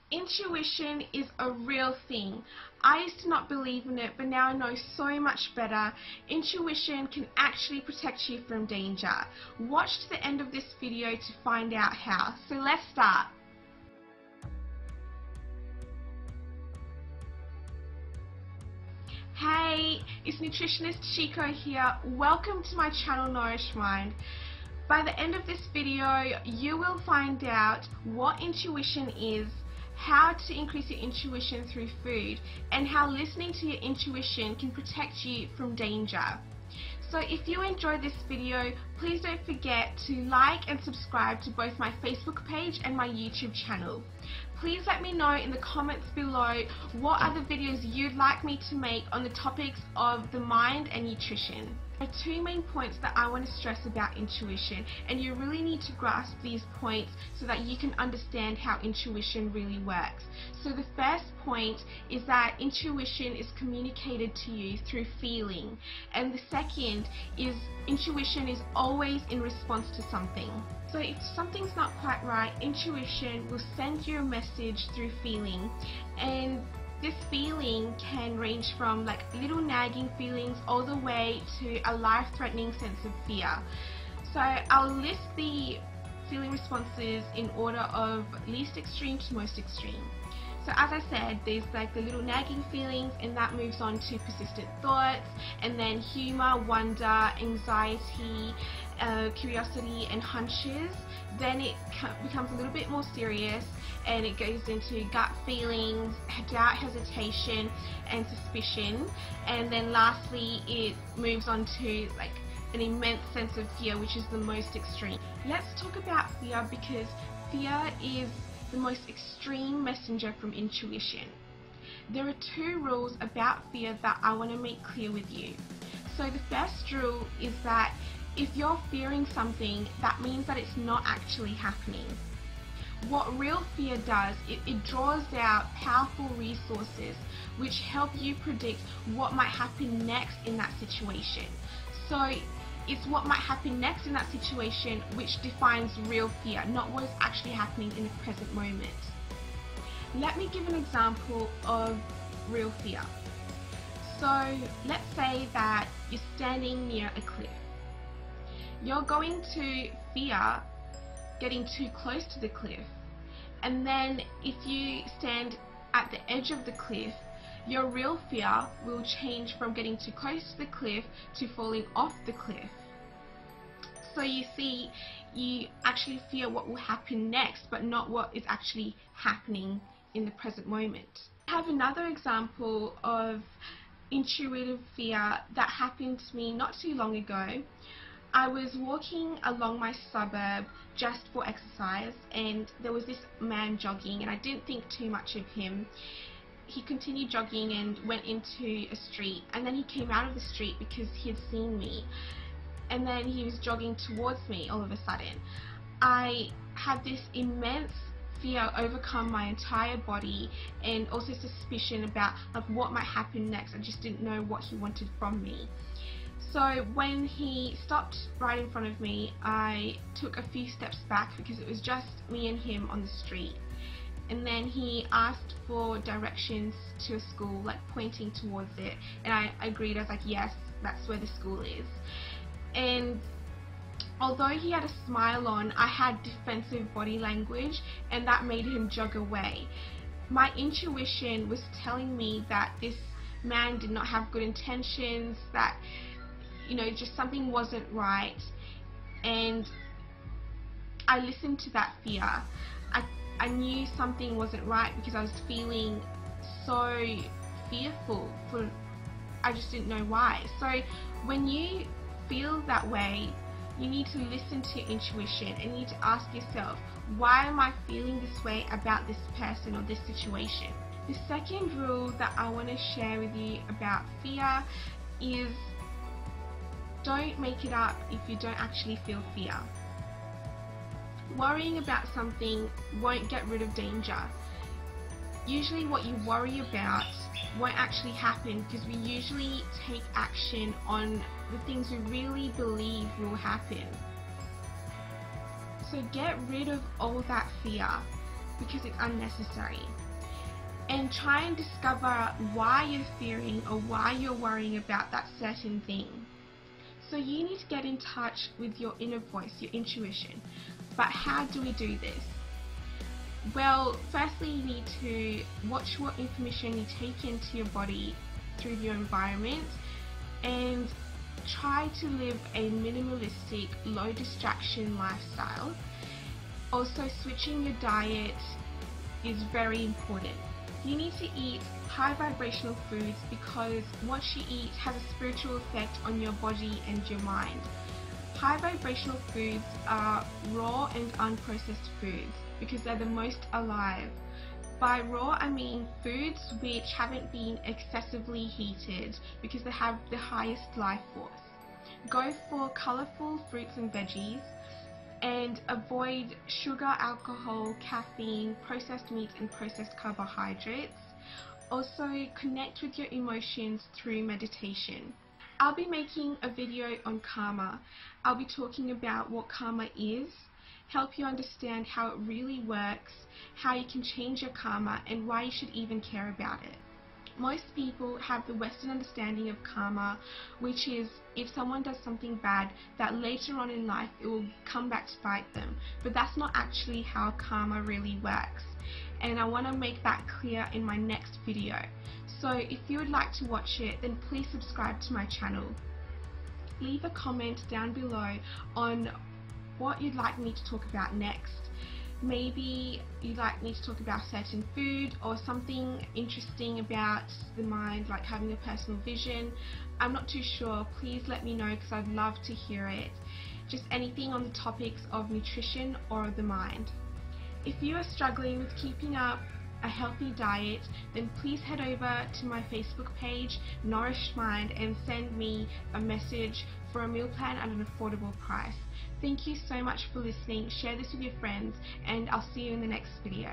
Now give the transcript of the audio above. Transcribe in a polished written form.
Intuition is a real thing. I used to not believe in it, but now I know so much better. Intuition can actually protect you from danger. Watch to the end of this video to find out how. So let's start. Hey, it's nutritionist Shiku here. Welcome to my channel Nourish Mind. By the end of this video, you will find out what intuition is, how to increase your intuition through food, and how listening to your intuition can protect you from danger. So if you enjoyed this video, please don't forget to like and subscribe to both my Facebook page and my YouTube channel. Please let me know in the comments below what other videos you'd like me to make on the topics of the mind and nutrition. There are two main points that I want to stress about intuition, and you really need to grasp these points so that you can understand how intuition really works. So the first point is that intuition is communicated to you through feeling, and the second is intuition is always in response to something. So if something's not quite right, intuition will send you a message through feeling, and this feeling can range from like little nagging feelings all the way to a life-threatening sense of fear. So I'll list the feeling responses in order of least extreme to most extreme. So as I said, there's like the little nagging feelings, and that moves on to persistent thoughts, and then humor, wonder, anxiety, curiosity and hunches. Then it becomes a little bit more serious, and it goes into gut feelings, doubt, hesitation and suspicion, and then lastly it moves on to like an immense sense of fear, which is the most extreme. Let's talk about fear, because fear is the most extreme messenger from intuition. There are two rules about fear that I want to make clear with you. So the first rule is that if you're fearing something, that means that it's not actually happening. What real fear does, it draws out powerful resources which help you predict what might happen next in that situation. So it's what might happen next in that situation which defines real fear, not what is actually happening in the present moment. Let me give an example of real fear. So let's say that you're standing near a cliff. You're going to fear getting too close to the cliff, and then if you stand at the edge of the cliff, your real fear will change from getting too close to the cliff to falling off the cliff. So you see, you actually fear what will happen next, but not what is actually happening in the present moment. I have another example of intuitive fear that happened to me not too long ago. I was walking along my suburb just for exercise, and there was this man jogging, and I didn't think too much of him. He continued jogging and went into a street, and then he came out of the street because he had seen me, and then he was jogging towards me all of a sudden. I had this immense fear overcome my entire body, and also suspicion about like what might happen next. I just didn't know what he wanted from me. So when he stopped right in front of me, I took a few steps back because it was just me and him on the street. And then he asked for directions to a school, like pointing towards it, and I agreed. I was like, yes, that's where the school is. And although he had a smile on, I had defensive body language, and that made him jog away. My intuition was telling me that this man did not have good intentions, that just something wasn't right, and I listened to that fear. I knew something wasn't right because I was feeling so fearful I just didn't know why. So when you feel that way, you need to listen to your intuition, and you need to ask yourself, why am I feeling this way about this person or this situation? The second rule that I want to share with you about fear is, don't make it up if you don't actually feel fear. Worrying about something won't get rid of danger. Usually what you worry about won't actually happen, because we usually take action on the things we really believe will happen. So get rid of all that fear. because it's unnecessary. And try and discover why you're fearing or why you're worrying about that certain thing. So you need to get in touch with your inner voice, your intuition. But how do we do this? Well, firstly, you need to watch what information you take into your body through your environment, and try to live a minimalistic, low distraction lifestyle. Also, switching your diet is very important. You need to eat high vibrational foods because what you eat has a spiritual effect on your body and your mind. High vibrational foods are raw and unprocessed foods because they're the most alive. By raw, I mean foods which haven't been excessively heated because they have the highest life force. Go for colourful fruits and veggies, and avoid sugar, alcohol, caffeine, processed meats and processed carbohydrates. Also, connect with your emotions through meditation. I'll be making a video on karma. I'll be talking about what karma is, help you understand how it really works, how you can change your karma, and why you should even care about it. Most people have the Western understanding of karma, which is if someone does something bad, that later on in life it will come back to bite them. But that's not actually how karma really works. And I want to make that clear in my next video. So if you would like to watch it, then please subscribe to my channel. Leave a comment down below on what you'd like me to talk about next. Maybe you'd like me to talk about a certain food or something interesting about the mind, like having a personal vision. I'm not too sure. Please let me know because I'd love to hear it. Just anything on the topics of nutrition or the mind. If you are struggling with keeping up a healthy diet, then please head over to my Facebook page, Nourished Mind, and send me a message for a meal plan at an affordable price. Thank you so much for listening. Share this with your friends, and I'll see you in the next video.